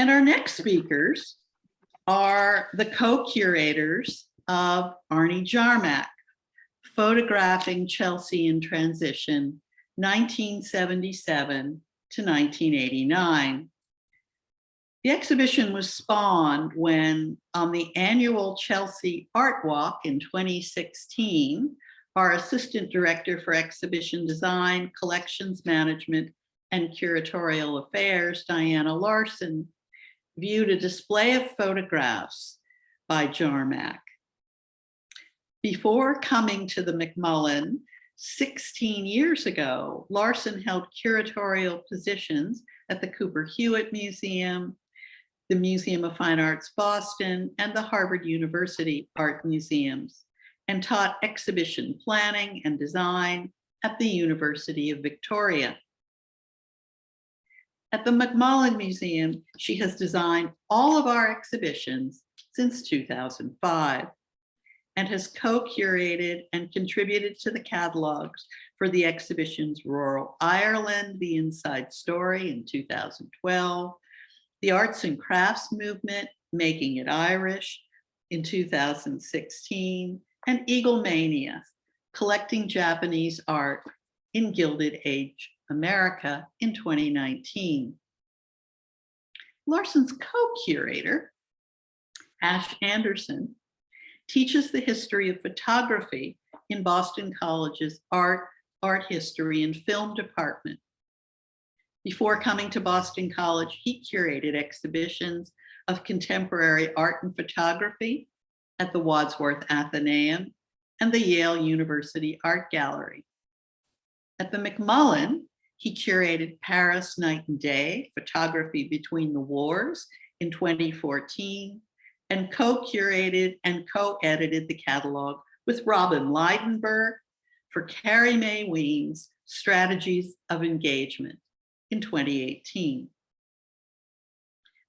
And our next speakers are the co-curators of Arnie Jarmak, Photographing Chelsea in Transition, 1977 to 1989. The exhibition was spawned when, on the annual Chelsea Art Walk in 2016, our Assistant Director for Exhibition Design, Collections Management, and Curatorial Affairs, Diana Larsen, viewed a display of photographs by Jarmak. Before coming to the McMullen 16 years ago, Larsen held curatorial positions at the Cooper Hewitt Museum, the Museum of Fine Arts Boston, and the Harvard University Art Museums, and taught exhibition planning and design at the University of Victoria. At the McMullen Museum, she has designed all of our exhibitions since 2005 and has co-curated and contributed to the catalogs for the exhibitions Rural Ireland, The Inside Story in 2012, the Arts and Crafts Movement, Making It Irish in 2016, and Eagle Mania, Collecting Japanese Art in Gilded Age America in 2019. Larsen's co-curator, Ash Anderson, teaches the history of photography in Boston College's Art History and Film Department. Before coming to Boston College, he curated exhibitions of contemporary art and photography at the Wadsworth Atheneum and the Yale University Art Gallery. At the McMullen, he curated Paris Night and Day, Photography Between the Wars in 2014, and co-curated and co-edited the catalog with Robin Leidenberg for Carrie Mae Weems' Strategies of Engagement in 2018.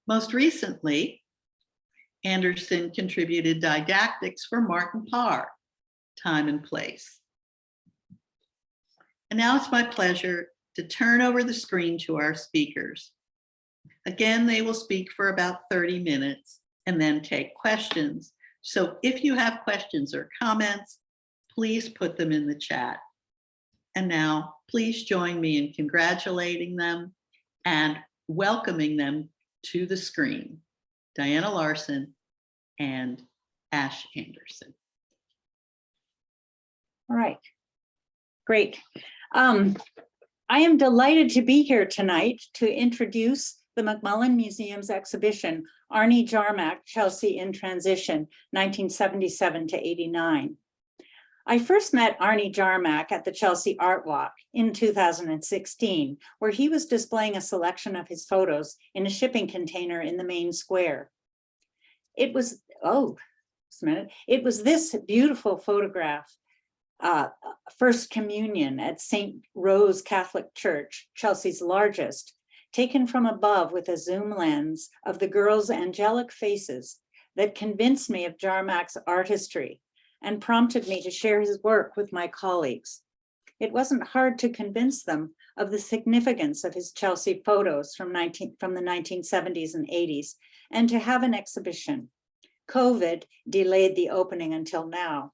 Most recently, Anderson contributed didactics for Martin Parr, Time and Place. And now it's my pleasure to turn over the screen to our speakers. Again, they will speak for about 30 minutes and then take questions. So if you have questions or comments, please put them in the chat. And now, please join me in congratulating them and welcoming them to the screen. Diana Larsen and Ash Anderson. All right, great. I am delighted to be here tonight to introduce the McMullen Museum's exhibition, Arnie Jarmak, Chelsea in Transition, 1977 to 89. I first met Arnie Jarmak at the Chelsea Art Walk in 2016, where he was displaying a selection of his photos in a shipping container in the main square. It was, it was this beautiful photograph, First Communion at St. Rose Catholic Church, Chelsea's largest, taken from above with a zoom lens of the girls' angelic faces that convinced me of Jarmak's artistry and prompted me to share his work with my colleagues. It wasn't hard to convince them of the significance of his Chelsea photos from the 1970s and 80s, and to have an exhibition. COVID delayed the opening until now.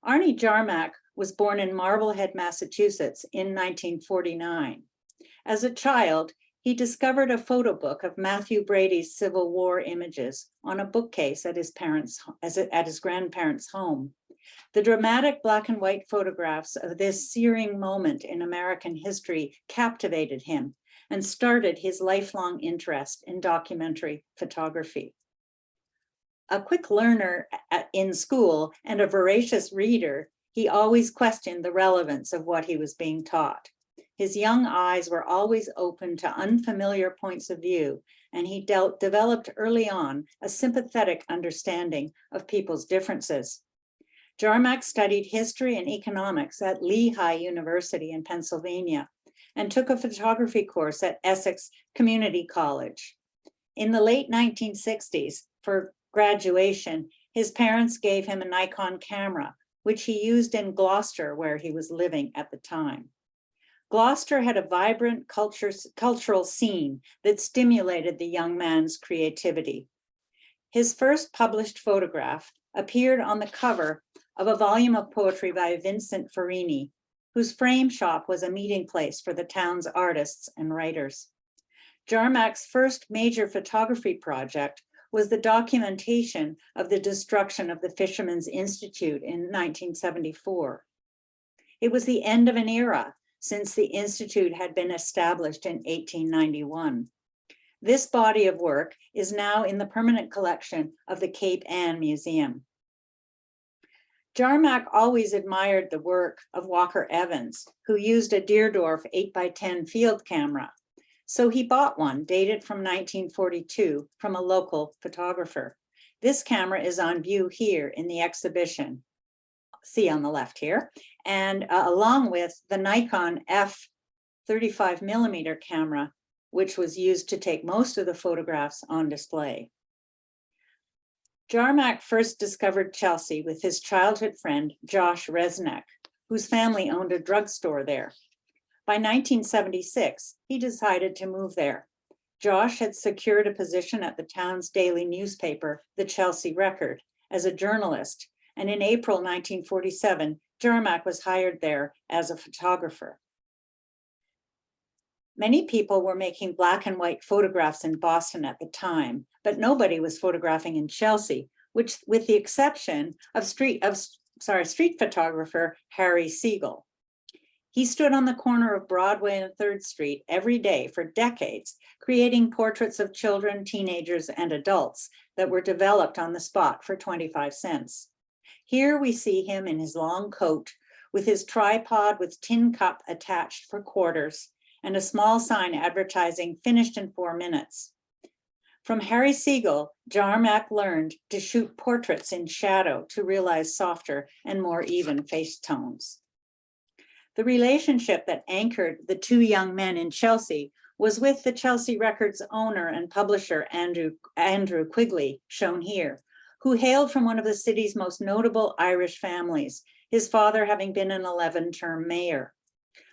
Arnie Jarmak was born in Marblehead, Massachusetts in 1949. As a child, he discovered a photo book of Matthew Brady's Civil War images on a bookcase at his grandparents' home. The dramatic black and white photographs of this searing moment in American history captivated him and started his lifelong interest in documentary photography. A quick learner in school and a voracious reader, he always questioned the relevance of what he was being taught. His young eyes were always open to unfamiliar points of view, and he developed early on a sympathetic understanding of people's differences. Jarmak studied history and economics at Lehigh University in Pennsylvania and took a photography course at Essex Community College. In the late 1960s, for graduation, his parents gave him a Nikon camera, which he used in Gloucester, where he was living at the time. Gloucester had a vibrant cultural scene that stimulated the young man's creativity. His first published photograph appeared on the cover of a volume of poetry by Vincent Farini, whose frame shop was a meeting place for the town's artists and writers. Jarmak's first major photography project was the documentation of the destruction of the Fishermen's Institute in 1974. It was the end of an era, since the Institute had been established in 1891. This body of work is now in the permanent collection of the Cape Ann Museum. Jarmak always admired the work of Walker Evans, who used a Deerdorf 8x10 field camera. So he bought one dated from 1942 from a local photographer. This camera is on view here in the exhibition, see on the left here, and along with the Nikon f/35mm camera, which was used to take most of the photographs on display. Jarmak first discovered Chelsea with his childhood friend, Josh Resnick, whose family owned a drugstore there. By 1976, he decided to move there. Josh had secured a position at the town's daily newspaper, the Chelsea Record, as a journalist, and in April 1947, Jarmak was hired there as a photographer. Many people were making black and white photographs in Boston at the time, but nobody was photographing in Chelsea, which, with the exception of street photographer Harry Siegel. He stood on the corner of Broadway and 3rd Street every day for decades, creating portraits of children, teenagers, and adults that were developed on the spot for 25 cents. Here we see him in his long coat with his tripod with tin cup attached for quarters and a small sign advertising finished in 4 minutes. From Harry Siegel, Jarmak learned to shoot portraits in shadow to realize softer and more even face tones. The relationship that anchored the two young men in Chelsea was with the Chelsea Record's owner and publisher, Andrew Quigley, shown here, who hailed from one of the city's most notable Irish families, his father having been an 11-term mayor.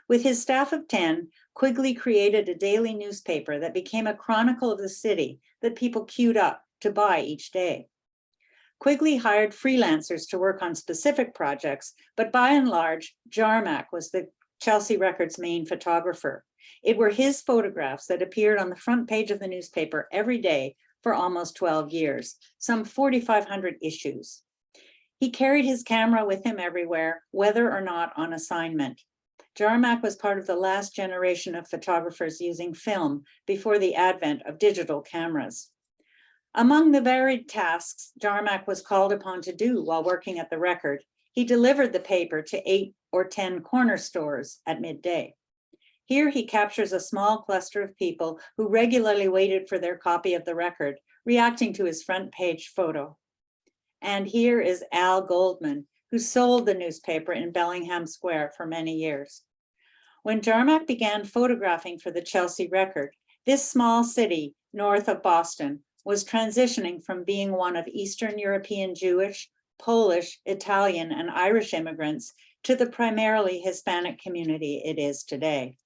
With his staff of 10, Quigley created a daily newspaper that became a chronicle of the city that people queued up to buy each day. Quigley hired freelancers to work on specific projects, but by and large, Jarmak was the Chelsea Record's main photographer. It were his photographs that appeared on the front page of the newspaper every day for almost 12 years, some 4,500 issues. He carried his camera with him everywhere, whether or not on assignment. Jarmak was part of the last generation of photographers using film before the advent of digital cameras. Among the varied tasks Jarmak was called upon to do while working at the Record, he delivered the paper to 8 or 10 corner stores at midday. Here he captures a small cluster of people who regularly waited for their copy of the Record, reacting to his front page photo. And here is Al Goldman, who sold the newspaper in Bellingham Square for many years. When Jarmak began photographing for the Chelsea Record, this small city north of Boston was transitioning from being one of Eastern European Jewish, Polish, Italian, and Irish immigrants to the primarily Hispanic community it is today.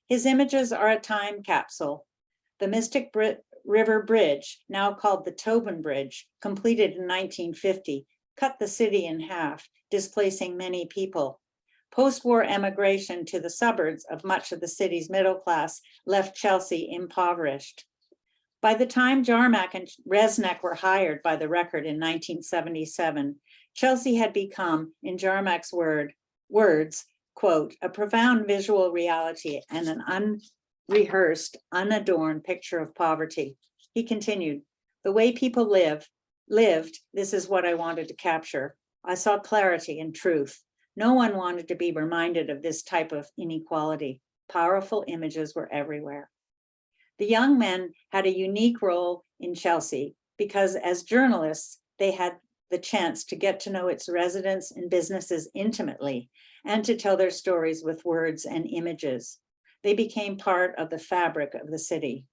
His images are a time capsule. The Mystic River Bridge, now called the Tobin Bridge, completed in 1950, cut the city in half, displacing many people. Post-war emigration to the suburbs of much of the city's middle class left Chelsea impoverished. By the time Jarmak and Resnick were hired by the Record in 1977, Chelsea had become, in Jarmak's words, quote, a profound visual reality and an unrehearsed, unadorned picture of poverty. He continued, the way people lived, this is what I wanted to capture. I saw clarity and truth. No one wanted to be reminded of this type of inequality. Powerful images were everywhere. The young men had a unique role in Chelsea because as journalists, they had the chance to get to know its residents and businesses intimately and to tell their stories with words and images. They became part of the fabric of the city.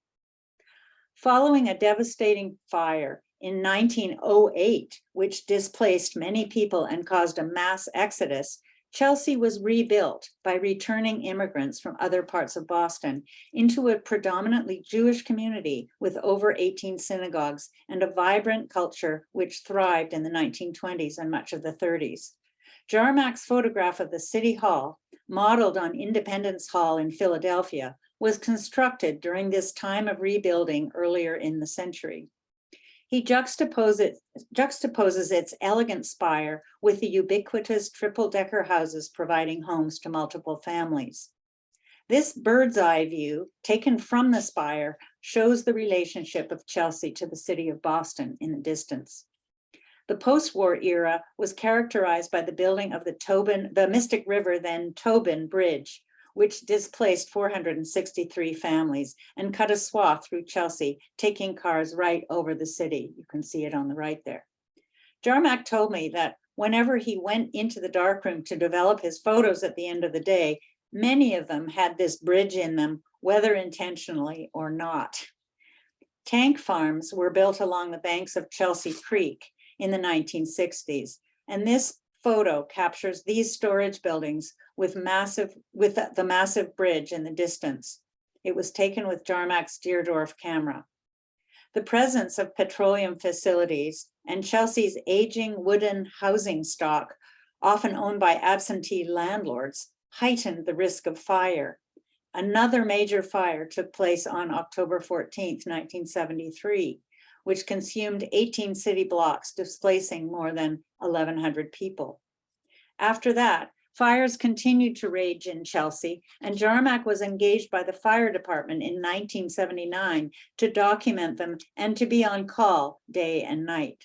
Following a devastating fire in 1908, which displaced many people and caused a mass exodus, Chelsea was rebuilt by returning immigrants from other parts of Boston into a predominantly Jewish community with over 18 synagogues and a vibrant culture which thrived in the 1920s and much of the 30s. Jarmak's photograph of the City Hall, modeled on Independence Hall in Philadelphia, was constructed during this time of rebuilding earlier in the century. He juxtaposes its elegant spire with the ubiquitous triple-decker houses providing homes to multiple families. This bird's eye view, taken from the spire, shows the relationship of Chelsea to the city of Boston in the distance. The post-war era was characterized by the building of the Mystic River, then Tobin Bridge, which displaced 463 families and cut a swath through Chelsea, taking cars right over the city. You can see it on the right there. Jarmak told me that whenever he went into the darkroom to develop his photos at the end of the day, many of them had this bridge in them, whether intentionally or not. Tank farms were built along the banks of Chelsea Creek in the 1960s, and this photo captures these storage buildings with the massive bridge in the distance. It was taken with Jarmak's Deerdorf camera. The presence of petroleum facilities and Chelsea's aging wooden housing stock, often owned by absentee landlords, heightened the risk of fire. Another major fire took place on October 14th, 1973, which consumed 18 city blocks, displacing more than 1,100 people. After that, fires continued to rage in Chelsea, and Jarmak was engaged by the fire department in 1979 to document them and to be on call day and night.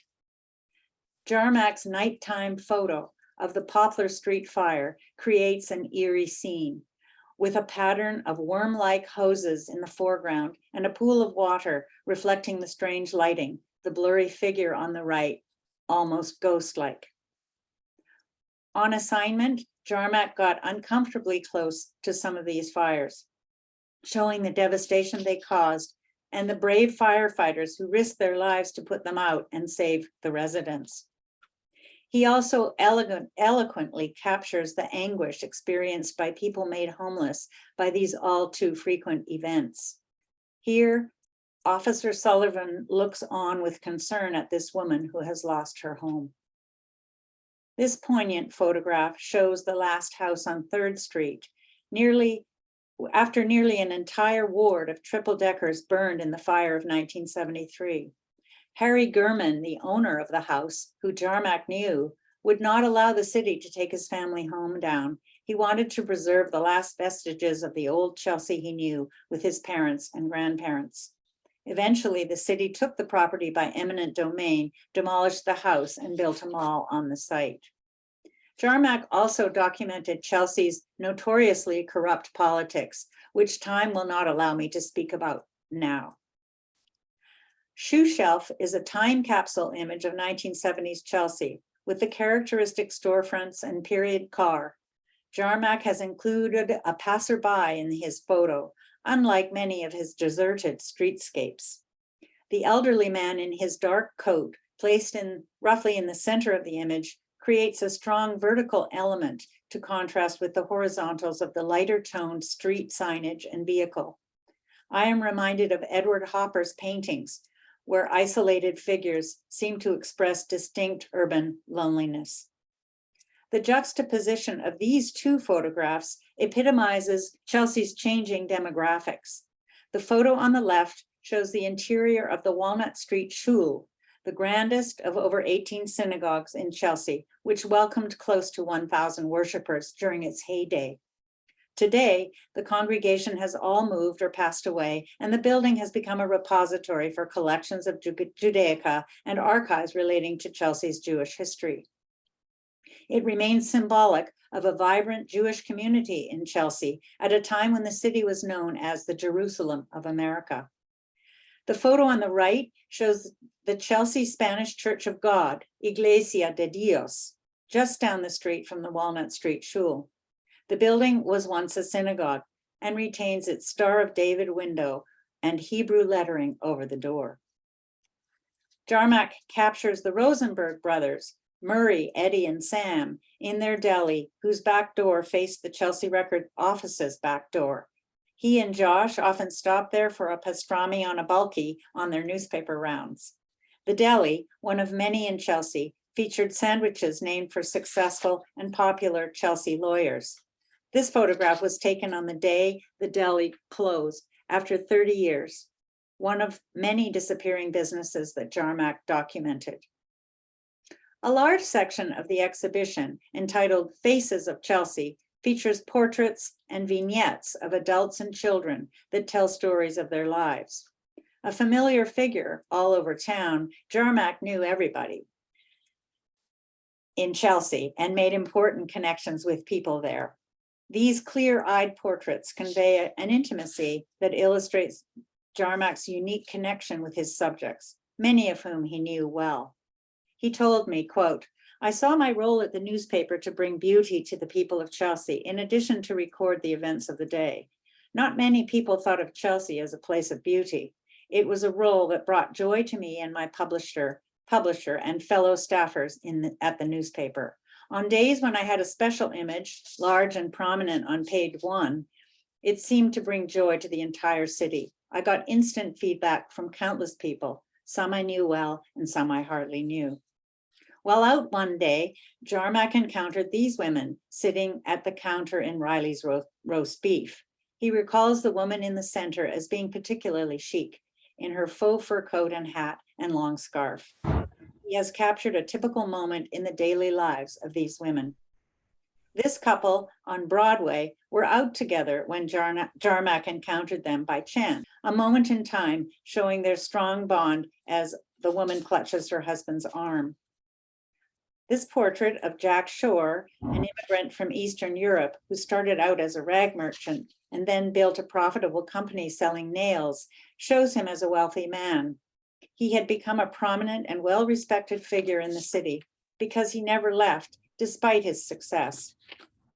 Jarmak's nighttime photo of the Poplar Street fire creates an eerie scene, with a pattern of worm-like hoses in the foreground and a pool of water reflecting the strange lighting, the blurry figure on the right, almost ghost-like. On assignment, Jarmak got uncomfortably close to some of these fires, showing the devastation they caused and the brave firefighters who risked their lives to put them out and save the residents. He also eloquently captures the anguish experienced by people made homeless by these all too frequent events. Here, Officer Sullivan looks on with concern at this woman who has lost her home. This poignant photograph shows the last house on 3rd Street, after nearly an entire ward of triple-deckers burned in the fire of 1973. Harry Gurman, the owner of the house, who Jarmak knew, would not allow the city to take his family home down. He wanted to preserve the last vestiges of the old Chelsea he knew with his parents and grandparents. Eventually, the city took the property by eminent domain, demolished the house, and built a mall on the site. Jarmak also documented Chelsea's notoriously corrupt politics, which time will not allow me to speak about now. Shoe Shelf is a time capsule image of 1970s Chelsea with the characteristic storefronts and period car. Jarmak has included a passerby in his photo, unlike many of his deserted streetscapes. The elderly man in his dark coat, placed roughly in the center of the image, creates a strong vertical element to contrast with the horizontals of the lighter toned street signage and vehicle. I am reminded of Edward Hopper's paintings, where isolated figures seem to express distinct urban loneliness. The juxtaposition of these two photographs epitomizes Chelsea's changing demographics. The photo on the left shows the interior of the Walnut Street Shul, the grandest of over 18 synagogues in Chelsea, which welcomed close to 1,000 worshipers during its heyday. Today, the congregation has all moved or passed away, and the building has become a repository for collections of Judaica and archives relating to Chelsea's Jewish history. It remains symbolic of a vibrant Jewish community in Chelsea at a time when the city was known as the Jerusalem of America. The photo on the right shows the Chelsea Spanish Church of God, Iglesia de Dios, just down the street from the Walnut Street Shul. The building was once a synagogue and retains its Star of David window and Hebrew lettering over the door. Jarmak captures the Rosenberg brothers, Murray, Eddie, and Sam in their deli, whose back door faced the Chelsea Record office's back door. He and Josh often stopped there for a pastrami on a bulky on their newspaper rounds. The deli, one of many in Chelsea, featured sandwiches named for successful and popular Chelsea lawyers. This photograph was taken on the day the deli closed after 30 years, one of many disappearing businesses that Jarmak documented. A large section of the exhibition, entitled Faces of Chelsea, features portraits and vignettes of adults and children that tell stories of their lives. A familiar figure all over town, Jarmak knew everybody in Chelsea and made important connections with people there. These clear-eyed portraits convey an intimacy that illustrates Jarmak's unique connection with his subjects, many of whom he knew well. He told me, quote, "I saw my role at the newspaper to bring beauty to the people of Chelsea, in addition to record the events of the day. Not many people thought of Chelsea as a place of beauty. It was a role that brought joy to me and my publisher and fellow staffers at the newspaper. On days when I had a special image, large and prominent on page 1, it seemed to bring joy to the entire city. I got instant feedback from countless people, some I knew well and some I hardly knew." While out one day, Jarmak encountered these women sitting at the counter in Riley's roast beef. He recalls the woman in the center as being particularly chic, in her faux fur coat and hat and long scarf. He has captured a typical moment in the daily lives of these women. This couple on Broadway were out together when Jarmak encountered them by chance, a moment in time showing their strong bond as the woman clutches her husband's arm. This portrait of Jack Shore, an immigrant from Eastern Europe who started out as a rag merchant and then built a profitable company selling nails, shows him as a wealthy man. He had become a prominent and well-respected figure in the city because he never left, despite his success.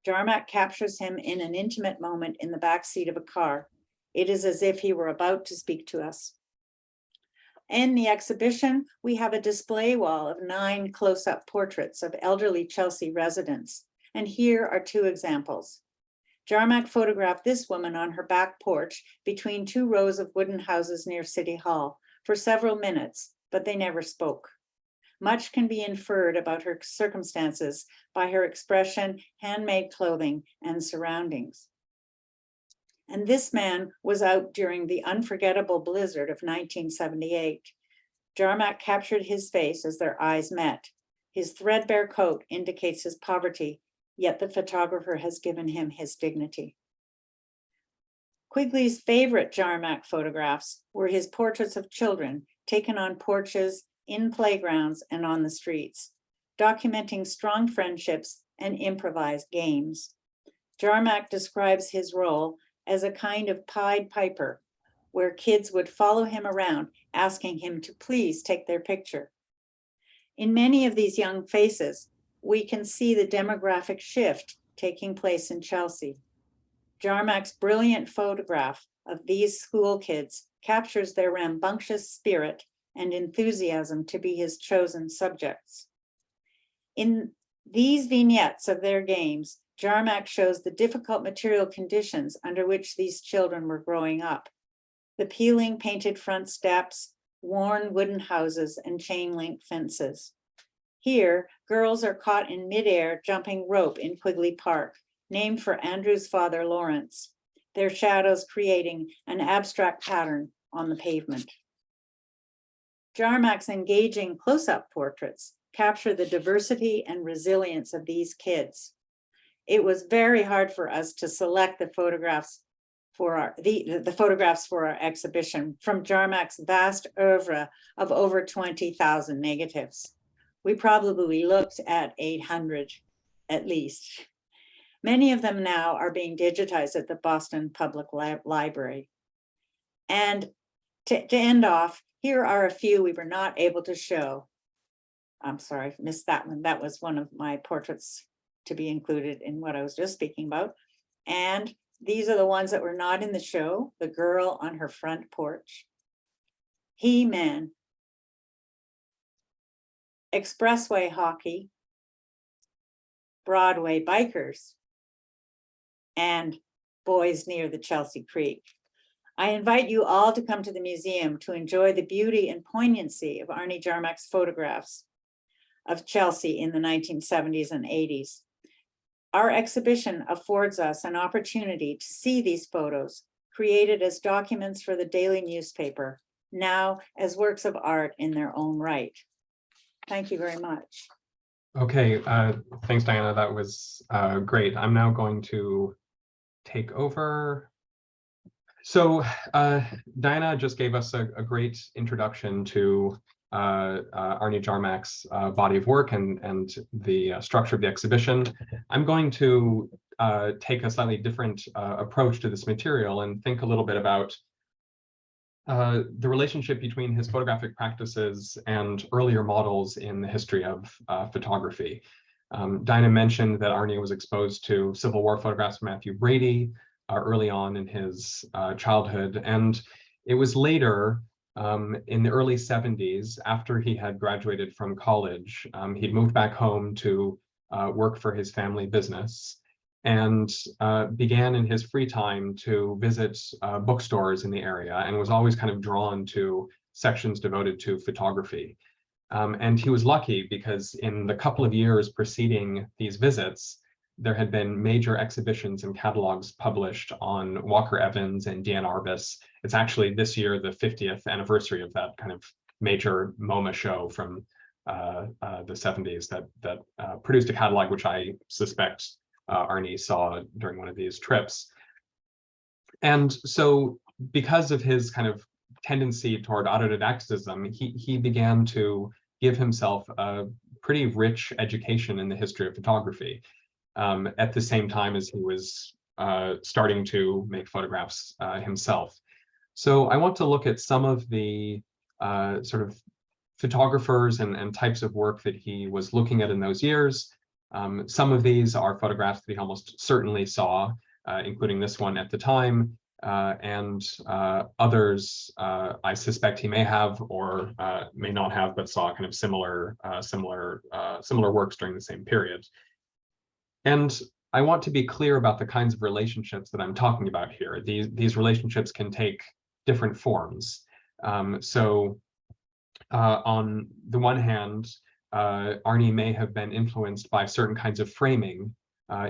Jarmak captures him in an intimate moment in the back seat of a car. It is as if he were about to speak to us. In the exhibition, we have a display wall of 9 close-up portraits of elderly Chelsea residents, and here are 2 examples. Jarmak photographed this woman on her back porch between 2 rows of wooden houses near City Hall for several minutes, but they never spoke. Much can be inferred about her circumstances by her expression, handmade clothing, and surroundings. And this man was out during the unforgettable blizzard of 1978. Jarmak captured his face as their eyes met. His threadbare coat indicates his poverty, yet the photographer has given him his dignity. Quigley's favorite Jarmak photographs were his portraits of children taken on porches, in playgrounds, and on the streets, documenting strong friendships and improvised games. Jarmak describes his role as a kind of Pied Piper, where kids would follow him around, asking him to please take their picture. In many of these young faces, we can see the demographic shift taking place in Chelsea. Jarmak's brilliant photograph of these school kids captures their rambunctious spirit and enthusiasm to be his chosen subjects. In these vignettes of their games, Jarmak shows the difficult material conditions under which these children were growing up. The peeling painted front steps, worn wooden houses, and chain-link fences. Here, girls are caught in midair jumping rope in Quigley Park, named for Andrew's father, Lawrence, their shadows creating an abstract pattern on the pavement. Jarmak's engaging close-up portraits capture the diversity and resilience of these kids. It was very hard for us to select the photographs for our exhibition from Jarmak's vast oeuvre of over 20,000 negatives. We probably looked at 800 at least. Many of them now are being digitized at the Boston Public Library. And to end off, here are a few we were not able to show. I'm sorry, I missed that one. That was one of my portraits to be included in what I was just speaking about. And these are the ones that were not in the show. The girl on her front porch. He-Man. Expressway hockey, Broadway bikers, and boys near the Chelsea Creek. I invite you all to come to the museum to enjoy the beauty and poignancy of Arnie Jarmak's photographs of Chelsea in the 1970s and 80s. Our exhibition affords us an opportunity to see these photos created as documents for the daily newspaper, now as works of art in their own right. Thank you very much. Okay, thanks, Diana. That was great. I'm now going to take over. So Diana just gave us a great introduction to Arnie Jarmak's body of work and the structure of the exhibition. I'm going to take a slightly different approach to this material and think a little bit about the relationship between his photographic practices and earlier models in the history of photography. Dinah mentioned that Arnie was exposed to Civil War photographs from Matthew Brady early on in his childhood. And it was later, in the early 70s, after he had graduated from college, he'd moved back home to work for his family business, and began in his free time to visit bookstores in the area, and was always kind of drawn to sections devoted to photography. And he was lucky because in the couple of years preceding these visits, there had been major exhibitions and catalogs published on Walker Evans and Diane Arbus. It's actually this year the 50th anniversary of that kind of major MoMA show from the 70s that produced a catalog which I suspect Arnie saw during one of these trips. And so because of his kind of tendency toward autodidacticism, he began to give himself a pretty rich education in the history of photography at the same time as he was starting to make photographs himself. So I want to look at some of the sort of photographers and types of work that he was looking at in those years. Some of these are photographs that he almost certainly saw, including this one at the time, and others I suspect he may have or may not have, but saw kind of similar works during the same period. And I want to be clear about the kinds of relationships that I'm talking about here. These relationships can take different forms. So on the one hand, Arnie may have been influenced by certain kinds of framing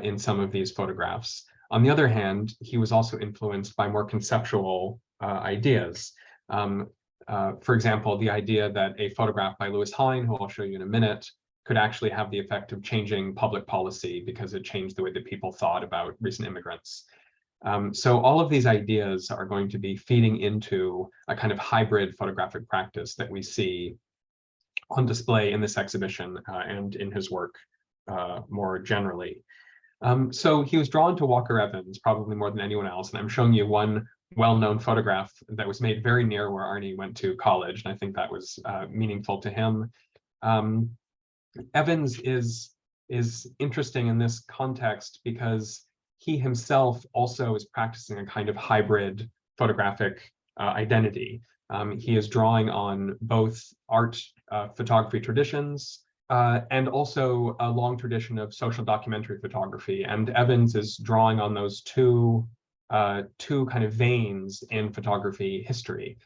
in some of these photographs. On the other hand, he was also influenced by more conceptual ideas. For example, the idea that a photograph by Lewis Hine, who I'll show you in a minute, could actually have the effect of changing public policy because it changed the way that people thought about recent immigrants. So all of these ideas are going to be feeding into a kind of hybrid photographic practice that we see on display in this exhibition and in his work more generally. So he was drawn to Walker Evans probably more than anyone else, and I'm showing you one well-known photograph that was made very near where Arnie went to college, and I think that was meaningful to him. Evans is interesting in this context because he himself also is practicing a kind of hybrid photographic identity. He is drawing on both art photography traditions and also a long tradition of social documentary photography. And Evans is drawing on those two kind of veins in photography history.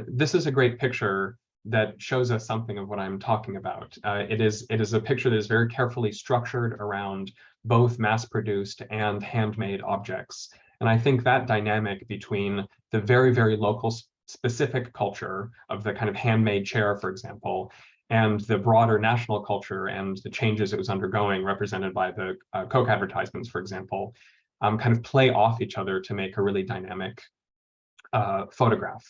This is a great picture that shows us something of what I'm talking about. It is a picture that is very carefully structured around both mass-produced and handmade objects. And I think that dynamic between the very, very local specific culture of the kind of handmade chair, for example, and the broader national culture and the changes it was undergoing, represented by the Coke advertisements, for example, kind of play off each other to make a really dynamic photograph.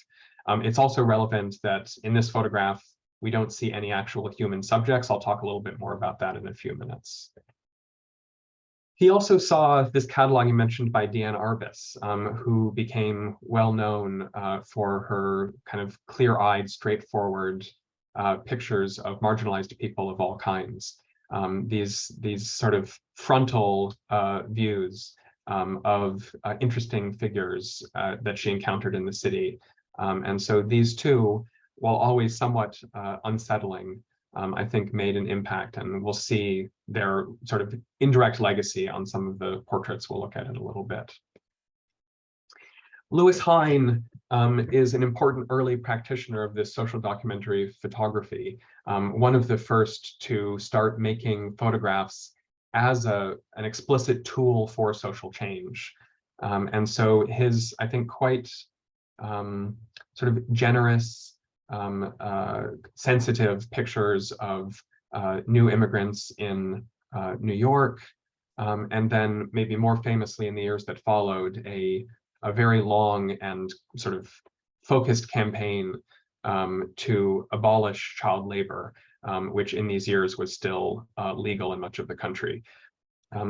It's also relevant that in this photograph, we don't see any actual human subjects. I'll talk a little bit more about that in a few minutes. He also saw this catalog mentioned by Diane Arbus, who became well known for her kind of clear-eyed, straightforward pictures of marginalized people of all kinds. These sort of frontal views of interesting figures that she encountered in the city. And so these two, while always somewhat unsettling, I think made an impact, and we'll see their sort of indirect legacy on some of the portraits we'll look at in a little bit. Louis Hine is an important early practitioner of this social documentary photography, one of the first to start making photographs as an explicit tool for social change. And so his, I think, quite sort of generous, sensitive pictures of new immigrants in New York, and then maybe more famously in the years that followed, a very long and sort of focused campaign to abolish child labor, which in these years was still legal in much of the country.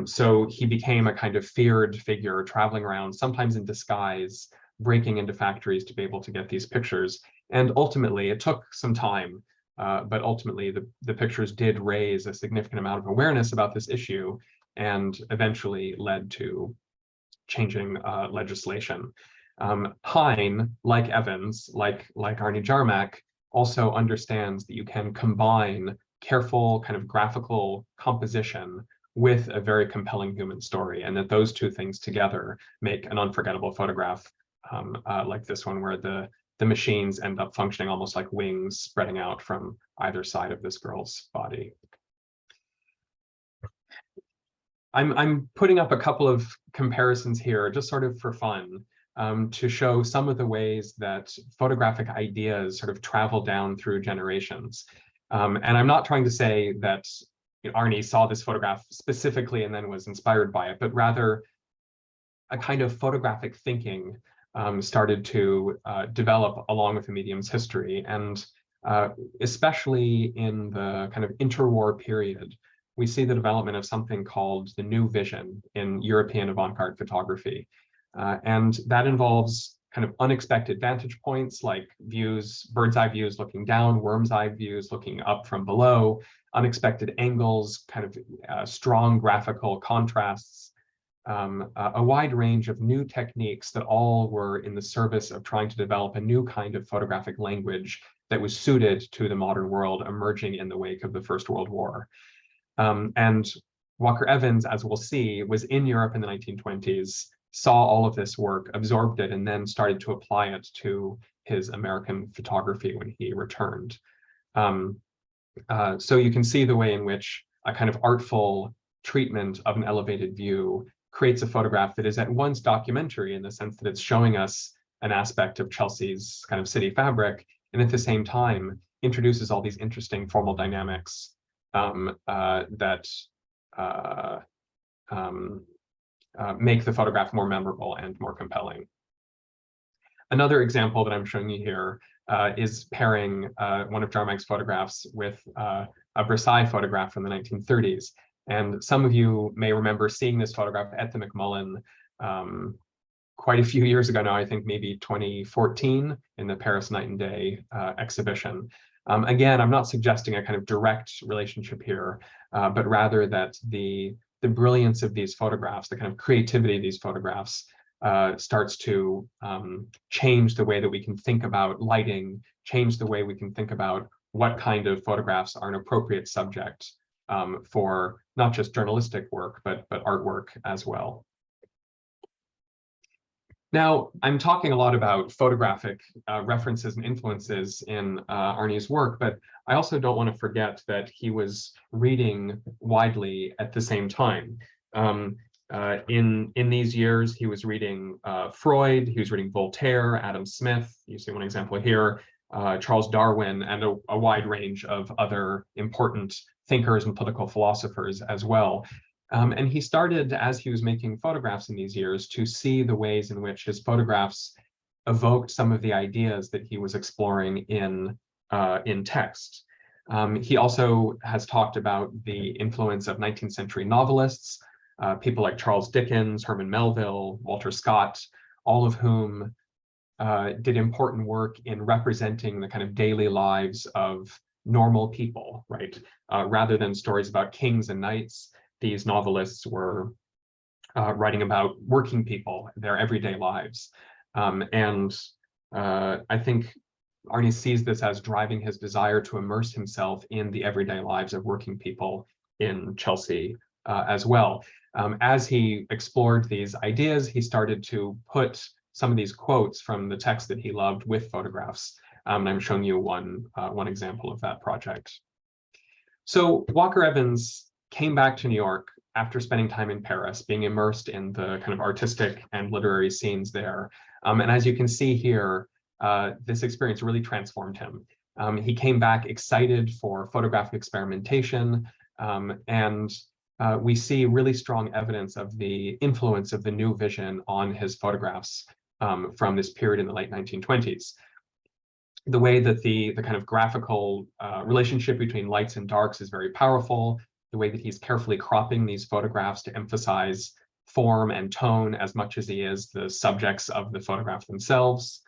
So he became a kind of feared figure, traveling around, sometimes in disguise, breaking into factories to be able to get these pictures. And ultimately, it took some time, but ultimately the pictures did raise a significant amount of awareness about this issue and eventually led to changing legislation. Hine, like Evans, like Arnie Jarmak, also understands that you can combine careful kind of graphical composition with a very compelling human story, and that those two things together make an unforgettable photograph like this one, where the machines end up functioning almost like wings spreading out from either side of this girl's body. I'm putting up a couple of comparisons here, just sort of for fun, to show some of the ways that photographic ideas sort of travel down through generations. And I'm not trying to say that Arnie saw this photograph specifically and then was inspired by it, but rather a kind of photographic thinking started to develop along with the medium's history. And especially in the kind of interwar period, we see the development of something called the New Vision in European avant-garde photography. And that involves kind of unexpected vantage points, like views, bird's eye views looking down, worm's eye views looking up from below, unexpected angles, kind of strong graphical contrasts, a wide range of new techniques that all were in the service of trying to develop a new kind of photographic language that was suited to the modern world emerging in the wake of the First World War. And Walker Evans, as we'll see, was in Europe in the 1920s, saw all of this work, absorbed it, and then started to apply it to his American photography when he returned. So you can see the way in which a kind of artful treatment of an elevated view creates a photograph that is at once documentary in the sense that it's showing us an aspect of Chelsea's kind of city fabric, and at the same time introduces all these interesting formal dynamics that make the photograph more memorable and more compelling. Another example that I'm showing you here is pairing one of Jarmak's photographs with a Versailles photograph from the 1930s. And some of you may remember seeing this photograph at the McMullen quite a few years ago now, I think maybe 2014 in the Paris Night and Day exhibition. Again, I'm not suggesting a kind of direct relationship here, but rather that the brilliance of these photographs, the kind of creativity of these photographs starts to change the way that we can think about lighting, change the way we can think about what kind of photographs are an appropriate subject for not just journalistic work, but artwork as well. Now, I'm talking a lot about photographic references and influences in Arnie's work, but I also don't want to forget that he was reading widely at the same time. In these years, he was reading Freud, he was reading Voltaire, Adam Smith, you see one example here, Charles Darwin, and a wide range of other important thinkers and political philosophers as well. And he started, as he was making photographs in these years, to see the ways in which his photographs evoked some of the ideas that he was exploring in text. He also has talked about the influence of 19th century novelists, people like Charles Dickens, Herman Melville, Walter Scott, all of whom did important work in representing the kind of daily lives of normal people, right? Rather than stories about kings and knights, these novelists were writing about working people, their everyday lives. And I think Arnie sees this as driving his desire to immerse himself in the everyday lives of working people in Chelsea as well. As he explored these ideas, he started to put some of these quotes from the text that he loved with photographs. And I'm showing you one example of that project. So Walker Evans came back to New York after spending time in Paris, being immersed in the kind of artistic and literary scenes there. And as you can see here, this experience really transformed him. He came back excited for photographic experimentation, and we see really strong evidence of the influence of the new vision on his photographs from this period in the late 1920s. The way that the kind of graphical relationship between lights and darks is very powerful, the way that he's carefully cropping these photographs to emphasize form and tone as much as he is the subjects of the photograph themselves.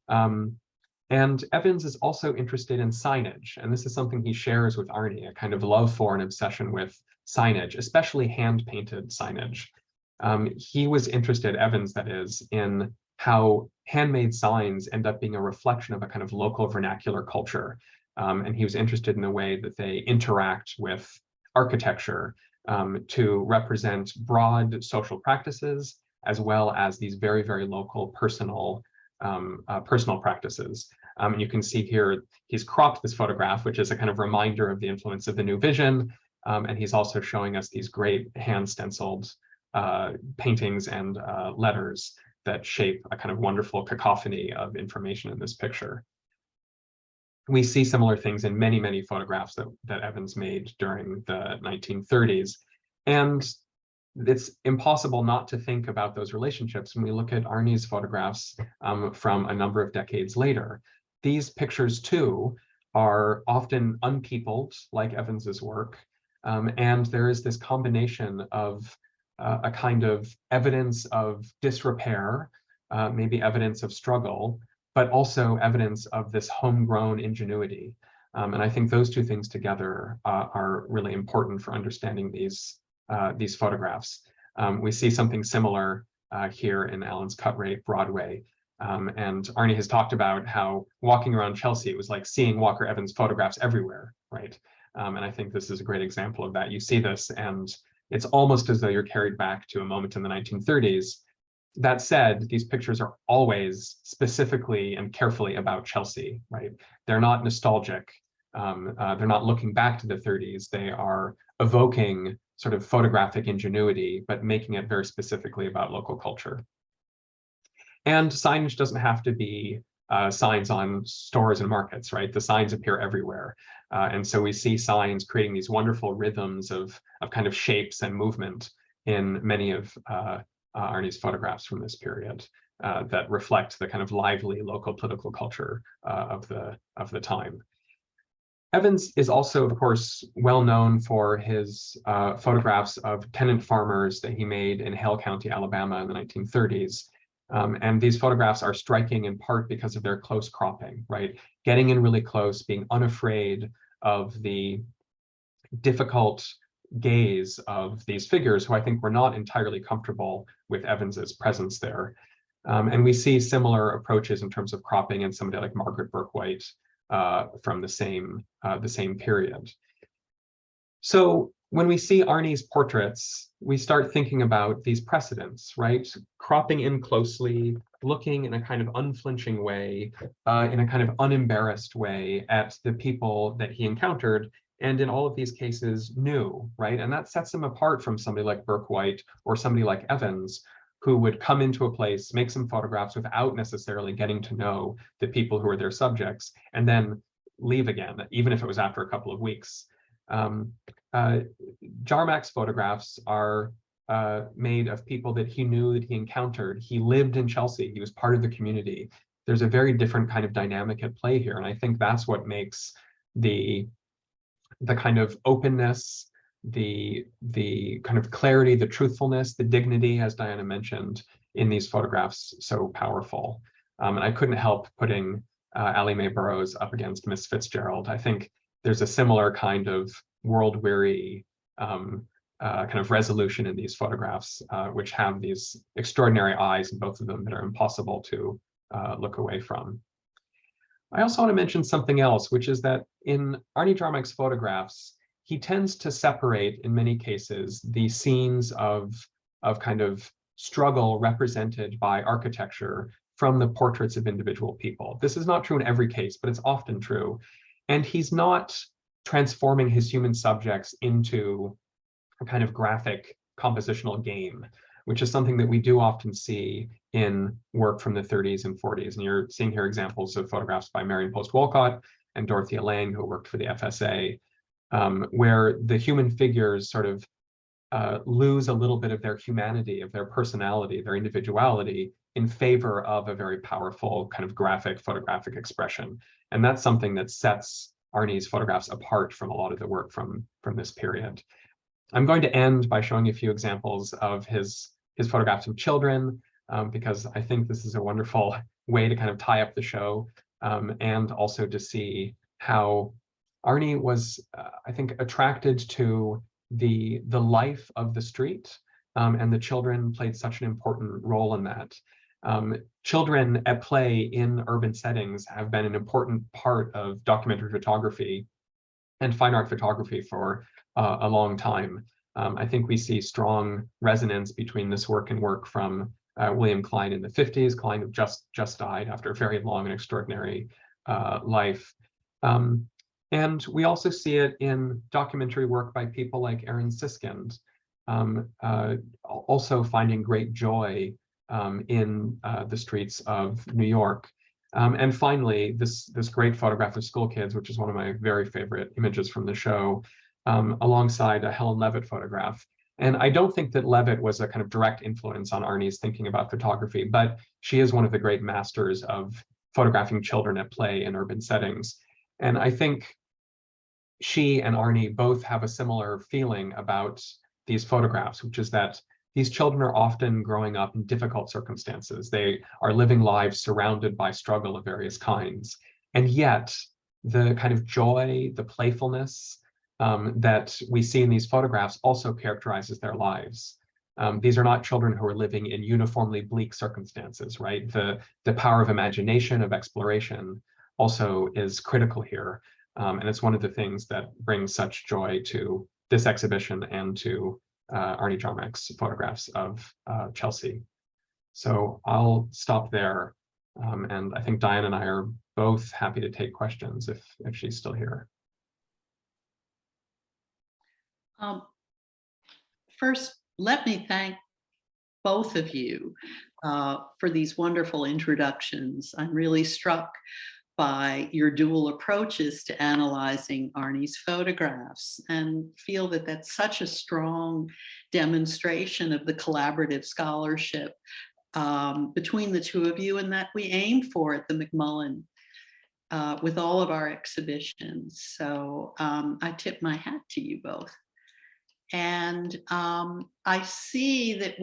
And Evans is also interested in signage, and this is something he shares with Arnie, a kind of love for and obsession with signage, especially hand-painted signage. He was interested, Evans that is, in how handmade signs end up being a reflection of a kind of local vernacular culture. And he was interested in the way that they interact with architecture to represent broad social practices, as well as these very, very local personal practices. And you can see here, he's cropped this photograph, which is a kind of reminder of the influence of the new vision. And he's also showing us these great hand stenciled paintings and letters that shape a kind of wonderful cacophony of information in this picture. We see similar things in many, many photographs that Evans made during the 1930s. And it's impossible not to think about those relationships when we look at Arnie's photographs from a number of decades later. These pictures, too, are often unpeopled, like Evans's work. And there is this combination of a kind of evidence of disrepair, maybe evidence of struggle, but also evidence of this homegrown ingenuity. And I think those two things together are really important for understanding these photographs. We see something similar here in Allen's Cut Rate Broadway. And Arnie has talked about how walking around Chelsea, it was like seeing Walker Evans photographs everywhere, right? And I think this is a great example of that. You see this, and it's almost as though you're carried back to a moment in the 1930s. That said, these pictures are always specifically and carefully about Chelsea, right? They're not nostalgic. They're not looking back to the 30s. They are evoking sort of photographic ingenuity, but making it very specifically about local culture. And signage doesn't have to be signs on stores and markets, right? The signs appear everywhere. And so we see signs creating these wonderful rhythms of kind of shapes and movement in many of Arnie's photographs from this period that reflect the kind of lively local political culture of the time. Evans is also, of course, well known for his photographs of tenant farmers that he made in Hale County, Alabama in the 1930s. And these photographs are striking in part because of their close cropping, right? Getting in really close, being unafraid of the difficult gaze of these figures who I think were not entirely comfortable with Evans's presence there. And we see similar approaches in terms of cropping in somebody like Margaret Burke-White from the same period. So when we see Arnie's portraits, we start thinking about these precedents, right? Cropping in closely, looking in a kind of unflinching way, in a kind of unembarrassed way at the people that he encountered, and in all of these cases knew, right? And that sets him apart from somebody like Burke-White or somebody like Evans, who would come into a place, make some photographs without necessarily getting to know the people who are their subjects, and then leave again, even if it was after a couple of weeks. Jarmak's photographs are made of people that he knew, that he encountered. He lived in Chelsea. He was part of the community. There's a very different kind of dynamic at play here. And I think that's what makes the kind of openness, the kind of clarity, the truthfulness, the dignity, as Diana mentioned, in these photographs so powerful. And I couldn't help putting Allie Mae Burroughs up against Miss Fitzgerald. I think there's a similar kind of world-weary kind of resolution in these photographs, which have these extraordinary eyes in both of them that are impossible to look away from. I also want to mention something else, which is that in Arnie Jarmak's photographs, he tends to separate, in many cases, the scenes of kind of struggle represented by architecture from the portraits of individual people. This is not true in every case, but it's often true. And he's not transforming his human subjects into a kind of graphic compositional game, which is something that we do often see in work from the 30s and 40s. And you're seeing here examples of photographs by Marion Post Wolcott and Dorothea Lange, who worked for the FSA, where the human figures sort of lose a little bit of their humanity, of their personality, their individuality, in favor of a very powerful kind of graphic photographic expression. And that's something that sets Arnie's photographs apart from a lot of the work from this period. I'm going to end by showing a few examples of his photographs of children, because I think this is a wonderful way to kind of tie up the show, and also to see how Arnie was, I think, attracted to the life of the street, and the children played such an important role in that. Children at play in urban settings have been an important part of documentary photography and fine art photography for a long time. I think we see strong resonance between this work and work from William Klein in the 50s. Klein just died after a very long and extraordinary life. And we also see it in documentary work by people like Aaron Siskind, also finding great joy in the streets of New York. And finally, this great photograph of school kids, which is one of my very favorite images from the show, alongside a Helen Levitt photograph. And I don't think that Levitt was a kind of direct influence on Arnie's thinking about photography, but she is one of the great masters of photographing children at play in urban settings. And I think she and Arnie both have a similar feeling about these photographs, which is that these children are often growing up in difficult circumstances. They are living lives surrounded by struggle of various kinds. And yet the kind of joy, the playfulness that we see in these photographs also characterizes their lives. These are not children who are living in uniformly bleak circumstances, right? The power of imagination, of exploration also is critical here. And it's one of the things that brings such joy to this exhibition and to Arnie Jarmak's photographs of Chelsea. So I'll stop there. And I think Diane and I are both happy to take questions if she's still here. First, let me thank both of you for these wonderful introductions. I'm really struck by your dual approaches to analyzing Arnie's photographs and feel that that's such a strong demonstration of the collaborative scholarship between the two of you and that we aim for at the McMullen with all of our exhibitions. So I tip my hat to you both. And I see that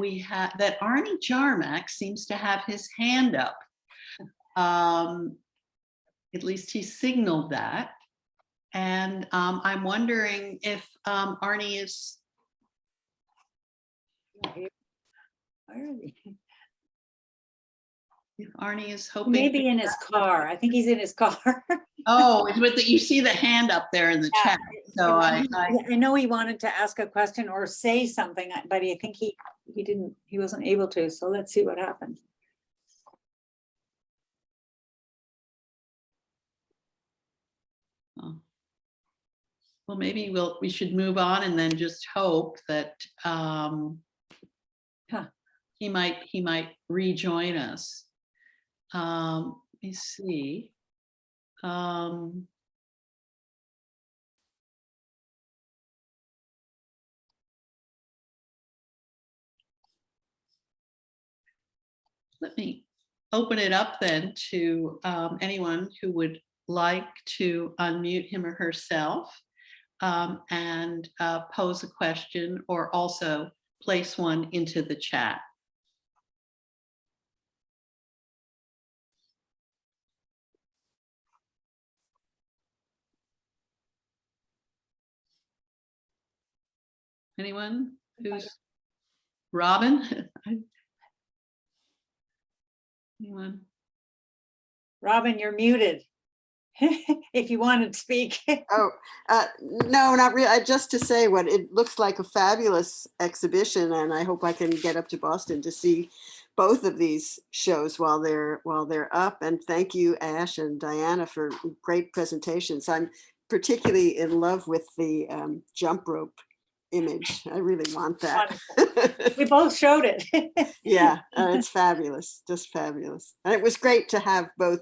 that Arnie Jarmak seems to have his hand up. At least he signaled that. And I'm wondering if Arnie is. If Arnie is hoping. Maybe in his car. I think he's in his car. Oh, you see the hand up there in the chat. So I know he wanted to ask a question or say something, but I think he wasn't able to. So let's see what happens. Well, maybe we should move on and then just hope that he might rejoin us. Let me see. Let me open it up then to anyone who would like to unmute him or herself and pose a question or also place one into the chat. Anyone who's Robin? Anyone? Robin, you're muted. If you wanted to speak. Oh, no, not really. Just to say what it looks like a fabulous exhibition, and I hope I can get up to Boston to see both of these shows while they're up. And thank you, Ash and Diana, for great presentations. I'm particularly in love with the jump rope image. I really want that. We both showed it. Yeah, it's fabulous, just fabulous. And it was great to have both,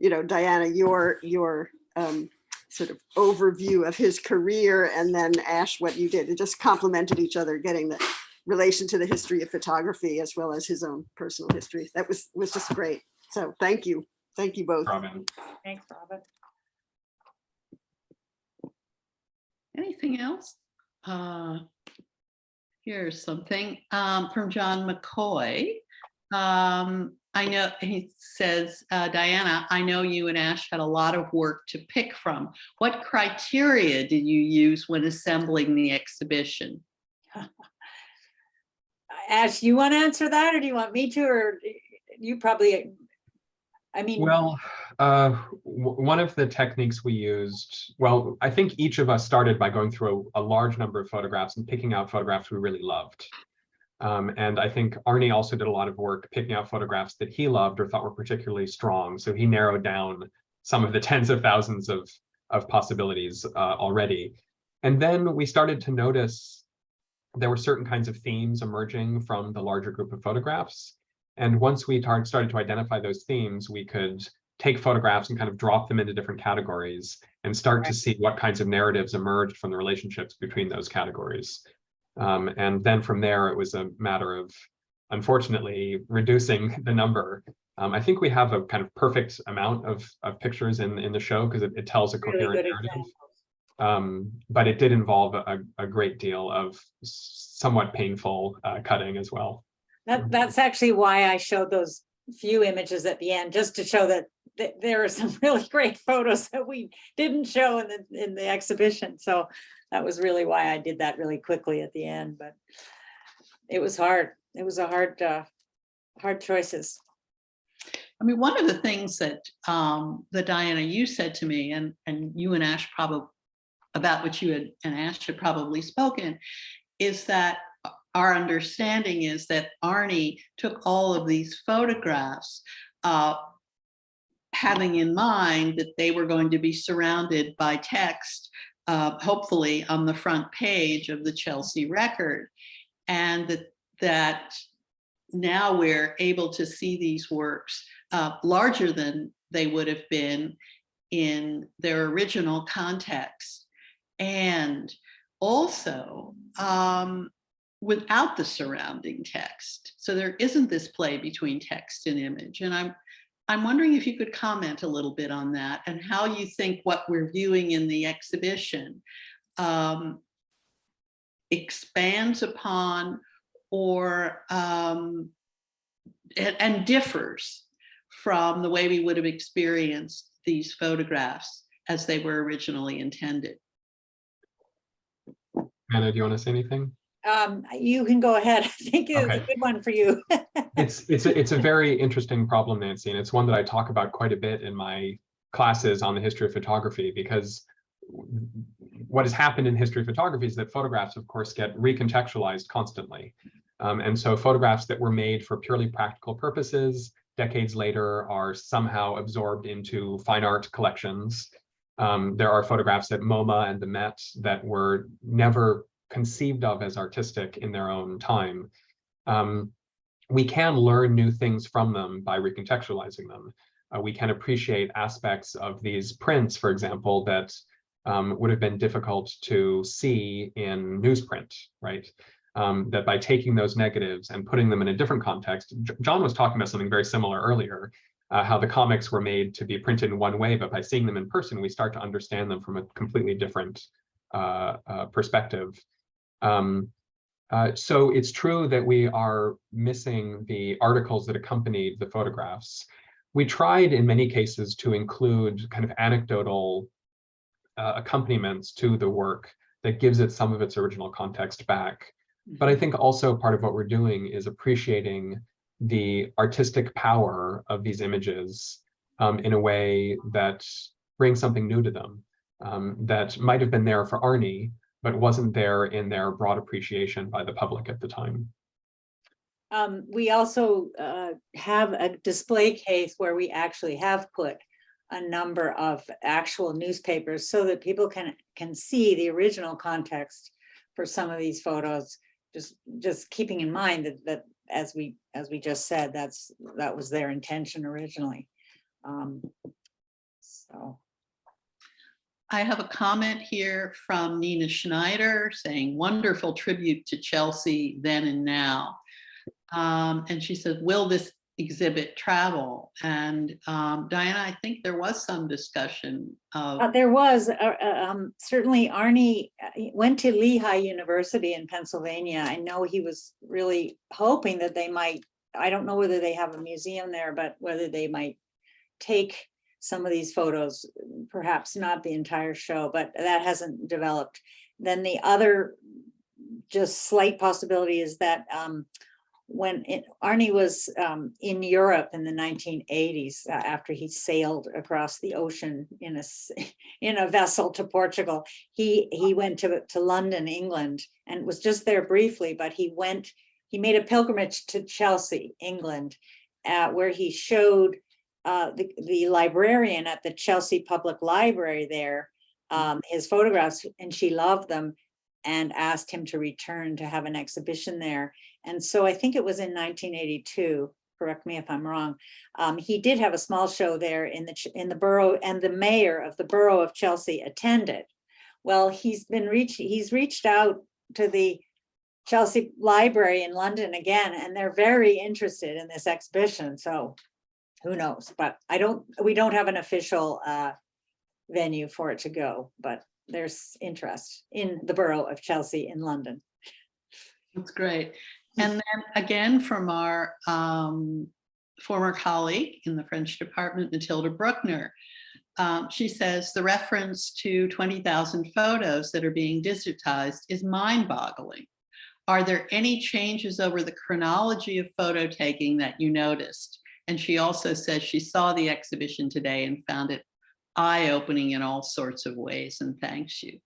you know, Diana, your sort of overview of his career, and then Ash, what you did. It just complemented each other, getting the relation to the history of photography as well as his own personal history. That was just great. So thank you both. Robin. Thanks, Robin. Anything else? Here's something from John McCoy. I know he says, Diana, I know you and Ash had a lot of work to pick from. What criteria did you use when assembling the exhibition? Ash, you want to answer that, or do you want me to, or you probably, I mean. Well, one of the techniques we used, well, I think each of us started by going through a large number of photographs and picking out photographs we really loved. And I think Arnie also did a lot of work picking out photographs that he loved or thought were particularly strong. So he narrowed down some of the tens of thousands of possibilities already. And then we started to notice there were certain kinds of themes emerging from the larger group of photographs. And once we started to identify those themes, we could take photographs and kind of drop them into different categories and start to see what kinds of narratives emerged from the relationships between those categories. And then from there, it was a matter of, unfortunately, reducing the number. I think we have a kind of perfect amount of pictures in the show because it tells a coherent narrative. But it did involve a great deal of somewhat painful cutting as well. That's actually why I showed those few images at the end, just to show that there are some really great photos that we didn't show in the exhibition. So that was really why I did that really quickly at the end. But it was hard. It was a hard choices. I mean, one of the things that Diana, you said to me, and you and Ash probably, about which you and Ash had probably spoken, is that our understanding is that Arnie took all of these photographs, having in mind that they were going to be surrounded by text, hopefully on the front page of the Chelsea Record, and that now we're able to see these works larger than they would have been in their original context, and also without the surrounding text. So there isn't this play between text and image. And I'm wondering if you could comment a little bit on that and how you think what we're viewing in the exhibition expands upon or and differs from the way we would have experienced these photographs as they were originally intended. Anna, do you want to say anything? You can go ahead. I think it's a good one for you. It's a very interesting problem, Nancy, and it's one that I talk about quite a bit in my classes on the history of photography, because what has happened in history of photography is that photographs, of course, get recontextualized constantly. And so photographs that were made for purely practical purposes decades later are somehow absorbed into fine art collections. There are photographs at MoMA and the Met that were never conceived of as artistic in their own time. We can learn new things from them by recontextualizing them. We can appreciate aspects of these prints, for example, that would have been difficult to see in newsprint, right? That by taking those negatives and putting them in a different context, John was talking about something very similar earlier, how the comics were made to be printed in one way, but by seeing them in person, we start to understand them from a completely different perspective. So it's true that we are missing the articles that accompanied the photographs. We tried in many cases to include kind of anecdotal accompaniments to the work that gives it some of its original context back. But I think also part of what we're doing is appreciating the artistic power of these images in a way that bring something new to them that might have been there for Arnie, but wasn't there in their broad appreciation by the public at the time. We also have a display case where we actually have put a number of actual newspapers so that people can see the original context for some of these photos. Just keeping in mind that as we just said, that was their intention originally. So. I have a comment here from Nina Schneider saying, wonderful tribute to Chelsea then and now. And she says, will this exhibit travel? And Diana, I think there was some discussion of. There was certainly Arnie went to Lehigh University in Pennsylvania. I know he was really hoping that they might, I don't know whether they have a museum there, but whether they might take some of these photos, perhaps not the entire show, but that hasn't developed. Then the other just slight possibility is that when Arnie was in Europe in the 1980s, after he sailed across the ocean in a vessel to Portugal, he went to London, England, and was just there briefly, but he made a pilgrimage to Chelsea, England, where he showed the librarian at the Chelsea Public Library there his photographs, and she loved them and asked him to return to have an exhibition there. And so I think it was in 1982, correct me if I'm wrong, he did have a small show there in the borough, and the mayor of the borough of Chelsea attended. Well, he's reached out to the Chelsea Library in London again, and they're very interested in this exhibition. So who knows? But we don't have an official venue for it to go, but there's interest in the borough of Chelsea in London. That's great. And then again from our former colleague in the French department, Matilda Bruckner. She says the reference to 20,000 photos that are being digitized is mind-boggling. Are there any changes over the chronology of photo taking that you noticed? And she also says she saw the exhibition today and found it eye-opening in all sorts of ways, and thanks you.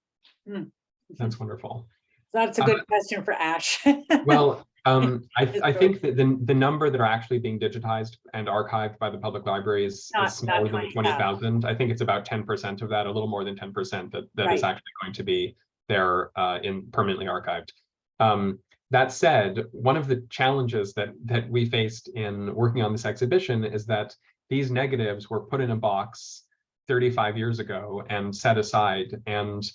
That's wonderful. That's a good question for Ash. Well, I think that the number that are actually being digitized and archived by the public libraries is smaller than the 20,000. I think it's about 10% of that, a little more than 10% that is actually going to be there in permanently archived. That said, one of the challenges that we faced in working on this exhibition is that these negatives were put in a box 35 years ago and set aside, and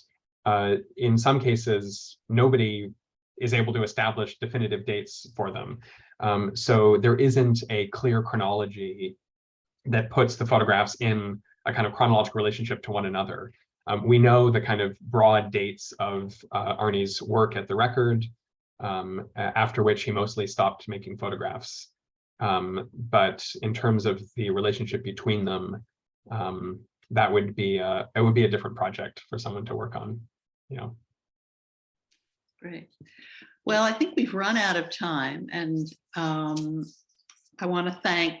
in some cases nobody is able to establish definitive dates for them. So there isn't a clear chronology that puts the photographs in a kind of chronological relationship to one another. We know the kind of broad dates of Arnie's work at the Record, after which he mostly stopped making photographs. But in terms of the relationship between them, that would be it would be a different project for someone to work on, you know. Great. Well, I think we've run out of time, and I want to thank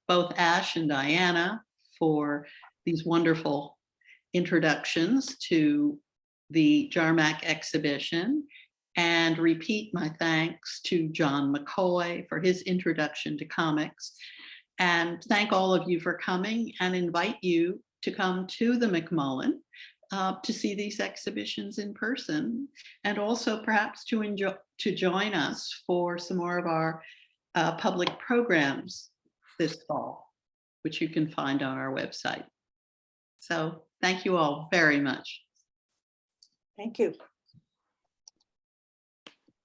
both Ash and Diana for these wonderful introductions to the Jarmak exhibition, and repeat my thanks to John McCoy for his introduction to comics, and thank all of you for coming, and invite you to come to the McMullen to see these exhibitions in person, and also perhaps to join us for some more of our public programs this fall, which you can find on our website. So thank you all very much. Thank you.